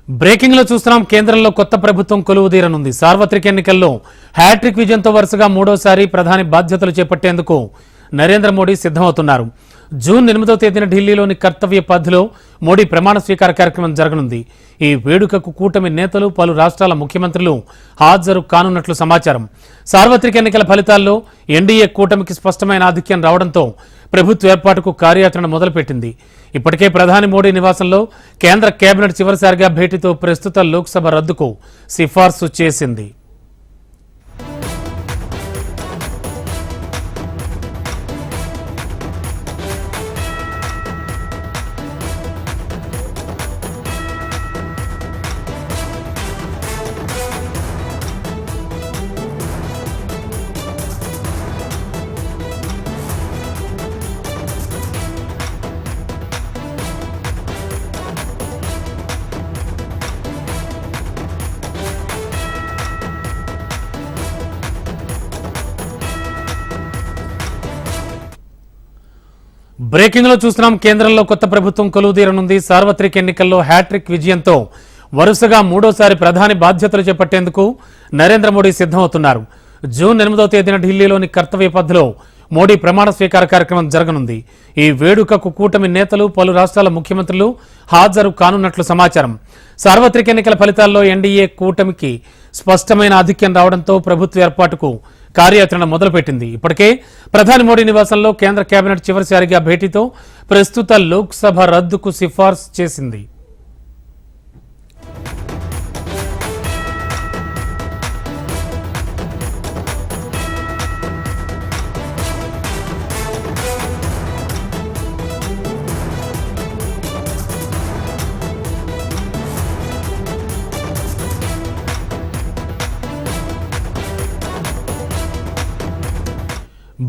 Breaking లో చూస్తున్నాం. కేంద్రంలో కొత్త ప్రభుత్వం కొలువుదీరనుంది. సార్వత్రిక ఎన్నికల్లో హ్యాట్రిక్ విజయంతో వరుసగా మూడోసారి ప్రధాని బాధ్యతలు చేపట్టేందుకు నరేంద్ర మోడీ సిద్ధమవుతున్నారు. జూన్ 8వ తేదీన ఢిల్లీలోని కర్తవ్య పథ్లో మోడీ ప్రమాణ స్వీకార కార్యక్రమం జరగనుంది. ఈ వేడుకకు కూటమి నేతలు, పలు రాష్ట్రాల ముఖ్యమంత్రులు హాజరు కానున్నట్లు సమాచారం. సార్వత్రిక ఎన్నికల ఫలితాల్లో ఎన్డీఏ కూటమికి స్పష్టమైన ఆధిక్యం రావడంతో ప్రభుత్వ ఏర్పాటుకు కార్యాచరణ మొదలుపెట్టింది. ఇప్పటికే ప్రధాని మోడీ నివాసంలో కేంద్ర కేబినెట్ చివరిసారిగా భేటీతో ప్రస్తుత లోక్సభ రద్దుకు సిఫార్సు చేసింది. బ్రేకింగ్ లో చూస్తున్నాం. కేంద్రంలో కొత్త ప్రభుత్వం కొలువుదీరనుంది. సార్వత్రిక ఎన్నికల్లో హ్యాట్రిక్ విజయంతో వరుసగా మూడోసారి ప్రధాని బాధ్యతలు చేపట్టేందుకు నరేంద్ర మోడీ సిద్ధమవుతున్నారు. జూన్ 8వ తేదీన ఢిల్లీలోని కర్తవ్య పథ్లో మోడీ ప్రమాణ స్వీకార కార్యక్రమం జరగనుంది. ఈ వేడుకకు కూటమి నేతలు, పలు రాష్ట్రాల ముఖ్యమంత్రులు హాజరు కానున్నట్లు సమాచారం. సార్వత్రిక ఎన్నికల ఫలితాల్లో ఎన్డీఏ కూటమికి స్పష్టమైన ఆధిక్యం రావడంతో ప్రభుత్వ ఏర్పాటుకు కార్యాచరణ మొదలుపెట్టింది. ఇప్పటికే ప్రధాని మోడీ నివాసంలో కేంద్ర కేబినెట్ చివరిసారిగా భేటీతో ప్రస్తుత లోక్సభ రద్దుకు సిఫార్సు చేసింది.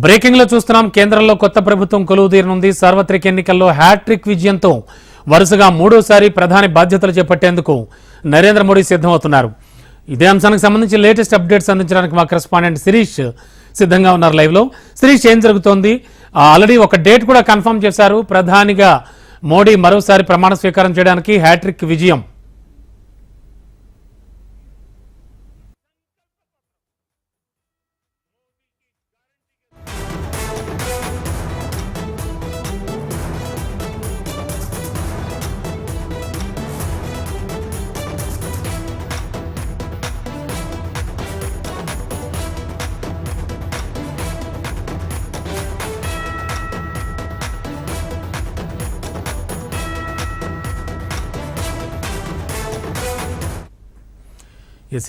బ్రేకింగ్ లో చూస్తున్నాం. కేంద్రంలో కొత్త ప్రభుత్వం కొలువుదీరనుంది. సార్వత్రిక ఎన్నికల్లో హ్యాట్రిక్ విజయంతో వరుసగా మూడోసారి ప్రధాని బాధ్యతలు చేపట్టేందుకు నరేంద్ర మోడీ సిద్ధమవుతున్నారు. ఇదే అంశానికి సంబంధించి లేటెస్ట్ అప్డేట్స్ అందించడానికి మా కరెస్పాండెంట్ శిరీష్ సిద్ధంగా ఉన్నారు లైవ్ లో. శిరీష్, ఏం జరుగుతోంది? ఆల్రెడీ ఒక డేట్ కూడా కన్ఫర్మ్ చేశారు. ప్రధానిగా మోడీ మరోసారి ప్రమాణ స్వీకారం చేయడానికి హ్యాట్రిక్ విజయం.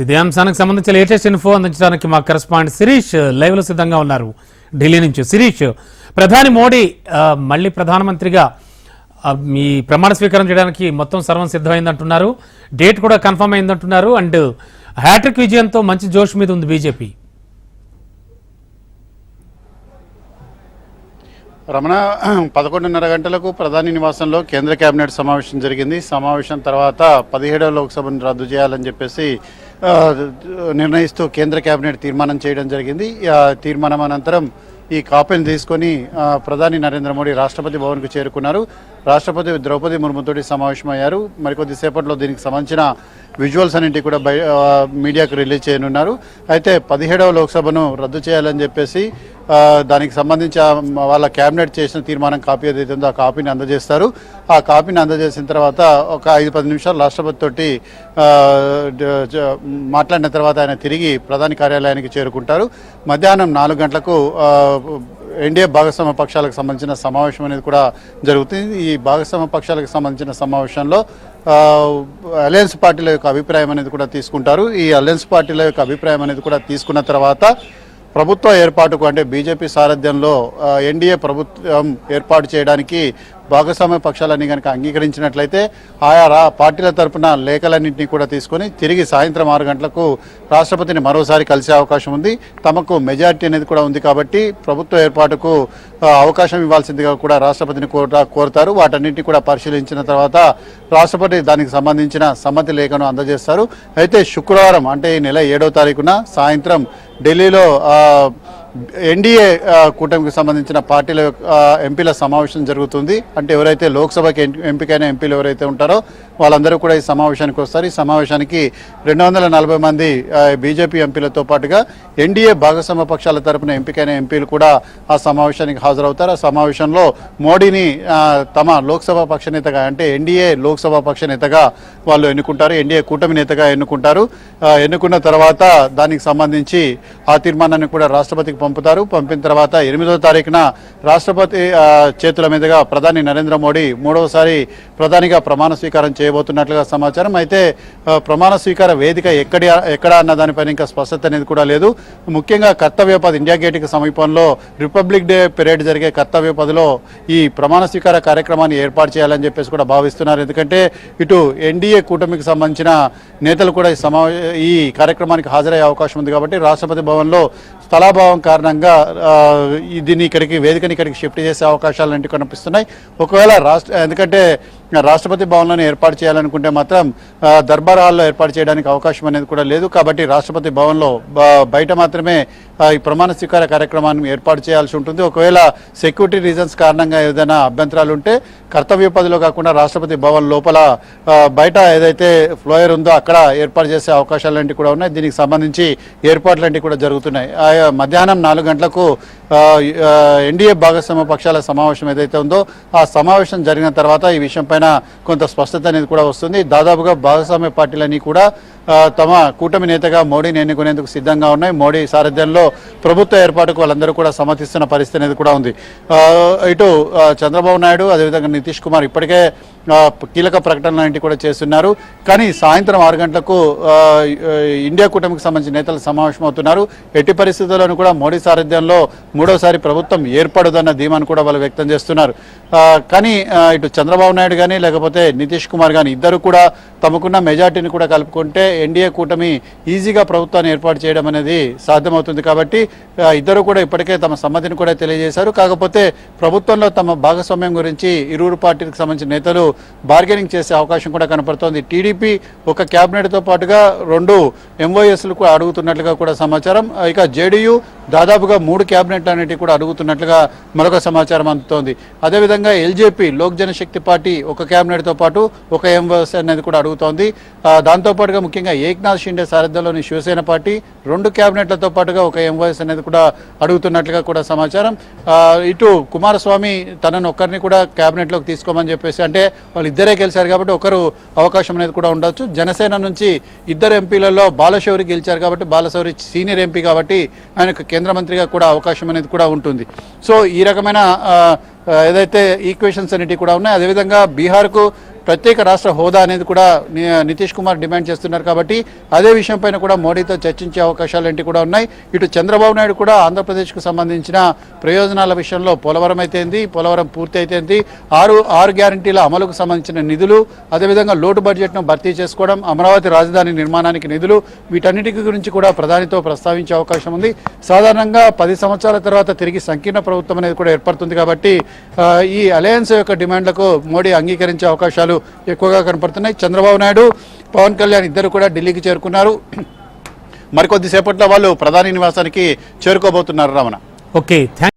ఇదే అంశానికి సంబంధించి లేటెస్ట్ ఇన్ఫో అందించడానికి మా కరెస్పాండెంట్ శిరీష్ లైవ్ లో సిద్ధంగా ఉన్నారు ఢిల్లీ నుంచి. శిరీష్, ప్రధాని మోడీ మళ్ళీ ప్రధానమంత్రిగా మీ ప్రమాణ స్వీకారం చేయడానికి మొత్తం సర్వం సిద్ధమైందంటున్నారు. డేట్ కూడా కన్ఫర్మ్ అయిందంటున్నారు. అండ్ హ్యాట్రిక్ విజయంతో మంచి జోష్ మీద ఉంది బీజేపీ. రమణ, 11:30 గంటలకు ప్రధాని నివాసంలో కేంద్ర కేబినెట్ సమావేశం జరిగింది. సమావేశం తర్వాత 17వ లోక్సభను రద్దు చేయాలని చెప్పేసి నిర్ణయిస్తూ కేంద్ర కేబినెట్ తీర్మానం చేయడం జరిగింది. తీర్మానం అనంతరం ఈ కాపీని తీసుకొని ప్రధాని నరేంద్ర మోడీ రాష్ట్రపతి భవన్కు చేరుకున్నారు. రాష్ట్రపతి ద్రౌపది ముర్ముతోటి సమావేశమయ్యారు. మరికొద్దిసేపట్లో దీనికి సంబంధించిన విజువల్స్ అన్నింటి కూడా మీడియాకు రిలీజ్ చేయనున్నారు. అయితే 17వ లోక్సభను రద్దు చేయాలని చెప్పేసి దానికి సంబంధించి వాళ్ళ కేబినెట్ చేసిన తీర్మానం కాపీ ఏదైతే ఉందో ఆ కాపీని అందజేస్తారు. ఆ కాపీని అందజేసిన తర్వాత ఒక 5-10 నిమిషాలు రాష్ట్రపతి తోటి మాట్లాడిన తర్వాత ఆయన తిరిగి ప్రధాని కార్యాలయానికి చేరుకుంటారు. మధ్యాహ్నం 4 గంటలకు ఎన్డీఏ భాగస్వామ్య పక్షాలకు సంబంధించిన సమావేశం అనేది కూడా జరుగుతుంది. ఈ భాగస్వామ్య పక్షాలకు సంబంధించిన సమావేశంలో అలయన్స్ పార్టీల యొక్క అభిప్రాయం అనేది కూడా తీసుకుంటారు. ఈ అలయన్స్ పార్టీల యొక్క అభిప్రాయం అనేది కూడా తీసుకున్న తర్వాత ప్రభుత్వ ఏర్పాటుకు, అంటే బీజేపీ సారథ్యంలో ఎన్డీఏ ప్రభుత్వం ఏర్పాటు చేయడానికి భాగస్వామ్య పక్షాలన్నీ కనుక అంగీకరించినట్లయితే ఆయా పార్టీల తరఫున లేఖలన్నింటినీ కూడా తీసుకొని తిరిగి సాయంత్రం 6 గంటలకు రాష్ట్రపతిని మరోసారి కలిసే అవకాశం ఉంది. తమకు మెజారిటీ అనేది కూడా ఉంది కాబట్టి ప్రభుత్వ ఏర్పాటుకు అవకాశం ఇవ్వాల్సిందిగా కూడా రాష్ట్రపతిని కోరుతారు. వాటన్నింటినీ కూడా పరిశీలించిన తర్వాత రాష్ట్రపతి దానికి సంబంధించిన సమ్మతి లేఖను అందజేస్తారు. అయితే శుక్రవారం, అంటే ఈ నెల 7వ తారీఖున సాయంత్రం ఢిల్లీలో ఎన్డీఏ కూటమికి సంబంధించిన పార్టీల ఎంపీల సమావేశం జరుగుతుంది. అంటే ఎవరైతే లోక్సభకి ఎంపికైన ఎంపీలు ఎవరైతే ఉంటారో వాళ్ళందరూ కూడా ఈ సమావేశానికి వస్తారు. ఈ సమావేశానికి 240 మంది బీజేపీ ఎంపీలతో పాటుగా ఎన్డీఏ భాగస్వామ్య పక్షాల తరపున ఎంపికైన ఎంపీలు కూడా ఆ సమావేశానికి హాజరవుతారు. ఆ సమావేశంలో మోడీని తమ లోక్సభ పక్ష నేతగా అంటే ఎన్డీఏ లోక్సభ పక్ష నేతగా వాళ్ళు ఎన్నుకుంటారు. ఎన్డీఏ కూటమి నేతగా ఎన్నుకుంటారు. ఎన్నుకున్న తర్వాత దానికి సంబంధించి ఆ తీర్మానాన్ని కూడా రాష్ట్రపతికి పంపుతారు. పంపిన తర్వాత 8వ తారీఖున రాష్ట్రపతి చేతుల మీదుగా ప్రధాని నరేంద్ర మోడీ 3వసారి ప్రధానిగా ప్రమాణ స్వీకారం చేయబోతున్నట్లుగా సమాచారం. అయితే ప్రమాణ స్వీకార వేదిక ఎక్కడ అన్న దానిపైన ఇంకా స్పష్టత అనేది కూడా లేదు. ముఖ్యంగా కర్తవ్యపథ్ ఇండియా గేట్కి సమీపంలో రిపబ్లిక్ డే పెరేడ్ జరిగే కర్తవ్యపథ్లో ఈ ప్రమాణ స్వీకార కార్యక్రమాన్ని ఏర్పాటు చేయాలని చెప్పేసి కూడా భావిస్తున్నారు. ఎందుకంటే ఇటు ఎన్డీఏ కూటమికి సంబంధించిన నేతలు కూడా ఈ కార్యక్రమానికి హాజరయ్యే అవకాశం ఉంది కాబట్టి రాష్ట్రపతి భవన్లో స్థలాభావం కారణంగా దీన్ని వేదికని ఇక్కడికి షిఫ్ట్ చేసే అవకాశాలు లాంటివి కనిపిస్తున్నాయి. ఒకవేళ ఎందుకంటే రాష్ట్రపతి భవన్లోనే ఏర్పాటు చేయాలనుకుంటే మాత్రం దర్బార్ హాల్లో ఏర్పాటు చేయడానికి అవకాశం అనేది కూడా లేదు. కాబట్టి రాష్ట్రపతి భవన్లో బయట మాత్రమే ఈ ప్రమాణ స్వీకార కార్యక్రమాన్ని ఏర్పాటు చేయాల్సి ఉంటుంది. ఒకవేళ సెక్యూరిటీ రీజన్స్ కారణంగా ఏదైనా అభ్యంతరాలు ఉంటే కర్తవ్య పదిలో కాకుండా రాష్ట్రపతి భవన్ లోపల బయట ఏదైతే ఫ్లోయర్ ఉందో అక్కడ ఏర్పాటు చేసే అవకాశాలు లాంటివి కూడా ఉన్నాయి. దీనికి సంబంధించి ఏర్పాట్లు లాంటివి కూడా జరుగుతున్నాయి. మధ్యాహ్నం 4 గంటలకు ఎన్డీఏ భాగస్వామ్య పక్షాల సమావేశం ఏదైతే ఉందో ఆ సమావేశం జరిగిన తర్వాత ఈ విషయం పైన కొంత స్పష్టత అనేది కూడా వస్తుంది. దాదాపుగా భాగస్వామ్య పార్టీలన్నీ కూడా తమ కూటమి నేతగా మోడీని ఎన్నుకునేందుకు సిద్ధంగా ఉన్నాయి. మోడీ సారథ్యంలో ప్రభుత్వ ఏర్పాటుకు వాళ్ళందరూ కూడా సమ్మతిస్తున్న పరిస్థితి అనేది కూడా ఉంది. ఇటు చంద్రబాబు నాయుడు అదేవిధంగా నితీష్ కుమార్ ఇప్పటికే కీలక ప్రకటనలు లాంటివి కూడా చేస్తున్నారు. కానీ సాయంత్రం 6 గంటలకు ఇండియా కూటమికి సంబంధించిన నేతలు సమావేశం అవుతున్నారు. ఎట్టి పరిస్థితుల్లోనూ కూడా మోడీ సారథ్యంలో 3వసారి ప్రభుత్వం ఏర్పడదన్న ధీమాను కూడా వాళ్ళు వ్యక్తం చేస్తున్నారు. కానీ ఇటు చంద్రబాబు నాయుడు కానీ లేకపోతే నితీష్ కుమార్ కానీ ఇద్దరు కూడా తమకున్న మెజార్టీని కూడా కలుపుకుంటే ఎన్డీఏ కూటమి ఈజీగా ప్రభుత్వాన్ని ఏర్పాటు చేయడం అనేది సాధ్యమవుతుంది. కాబట్టి ఇద్దరు కూడా ఇప్పటికే తమ సమ్మతిని కూడా తెలియజేశారు. కాకపోతే ప్రభుత్వంలో తమ భాగస్వామ్యం గురించి ఇరువురు పార్టీలకు సంబంధించిన నేతలు బార్గెనింగ్ చేసే అవకాశం కూడా కనపడుతోంది. టీడీపీ ఒక క్యాబినెట్తో పాటుగా 2 ఎంఓఎస్లు కూడా అడుగుతున్నట్లుగా కూడా సమాచారం. ఇక జేడీయూ దాదాపుగా 3 క్యాబినెట్లు అనేటివి కూడా అడుగుతున్నట్లుగా మరొక సమాచారం అందుతోంది. అదేవిధంగా ఎల్జేపీ లోక్ జనశక్తి పార్టీ ఒక క్యాబినెట్తో పాటు ఒక ఎంఓఎస్ అనేది కూడా అడుగుతోంది. దాంతోపాటుగా ముఖ్యంగా ఏక్నాథ్ షిండే సారథ్యంలోని శివసేన పార్టీ 2 క్యాబినెట్లతో పాటుగా ఒక ఎంఓఎస్ అనేది కూడా అడుగుతున్నట్లుగా కూడా సమాచారం. ఇటు కుమారస్వామి తనను ఒక్కరిని కూడా క్యాబినెట్లోకి తీసుకోమని చెప్పేసి అంటే వాళ్ళు ఇద్దరే గెలిచారు కాబట్టి ఒకరు అవకాశం అనేది కూడా ఉండొచ్చు. జనసేన నుంచి 2 ఎంపీలలో బాలశౌరి గెలిచారు కాబట్టి బాలశౌరి సీనియర్ ఎంపీ కాబట్టి ఆయనకు కేంద్ర మంత్రిగా కూడా అవకాశం అనేది కూడా ఉంటుంది. సో ఈ రకమైన ఏదైతే ఈక్వేషన్స్ అనేటివి కూడా ఉన్నాయి. అదేవిధంగా బీహార్కు ప్రత్యేక రాష్ట్ర హోదా అనేది కూడా నితీష్ కుమార్ డిమాండ్ చేస్తున్నారు కాబట్టి అదే విషయం పైన కూడా మోడీతో చర్చించే అవకాశాలు ఏంటి కూడా ఉన్నాయి. ఇటు చంద్రబాబు నాయుడు కూడా ఆంధ్రప్రదేశ్కు సంబంధించిన ప్రయోజనాల విషయంలో పోలవరం అయితేంది, పోలవరం పూర్తి అయితేంది, 6 గ్యారంటీల అమలుకు సంబంధించిన నిధులు, అదేవిధంగా లోటు బడ్జెట్ను భర్తీ చేసుకోవడం, అమరావతి రాజధాని నిర్మాణానికి నిధులు, వీటన్నిటి గురించి కూడా ప్రధానితో ప్రస్తావించే అవకాశం ఉంది. సాధారణంగా 10 సంవత్సరాల తర్వాత తిరిగి సంకీర్ణ ప్రభుత్వం అనేది కూడా ఏర్పడుతుంది కాబట్టి ఈ అలయన్స్ యొక్క డిమాండ్లకు మోడీ అంగీకరించే అవకాశాలు ఎక్కువగా కనపడుతున్నాయి. చంద్రబాబు నాయుడు, పవన్ కళ్యాణ్ ఇద్దరు కూడా ఢిల్లీకి చేరుకున్నారు. మరికొద్దిసేపట్లో వాళ్ళు ప్రధాని నివాసానికి చేరుకోబోతున్నారు. రమణ. ఓకే.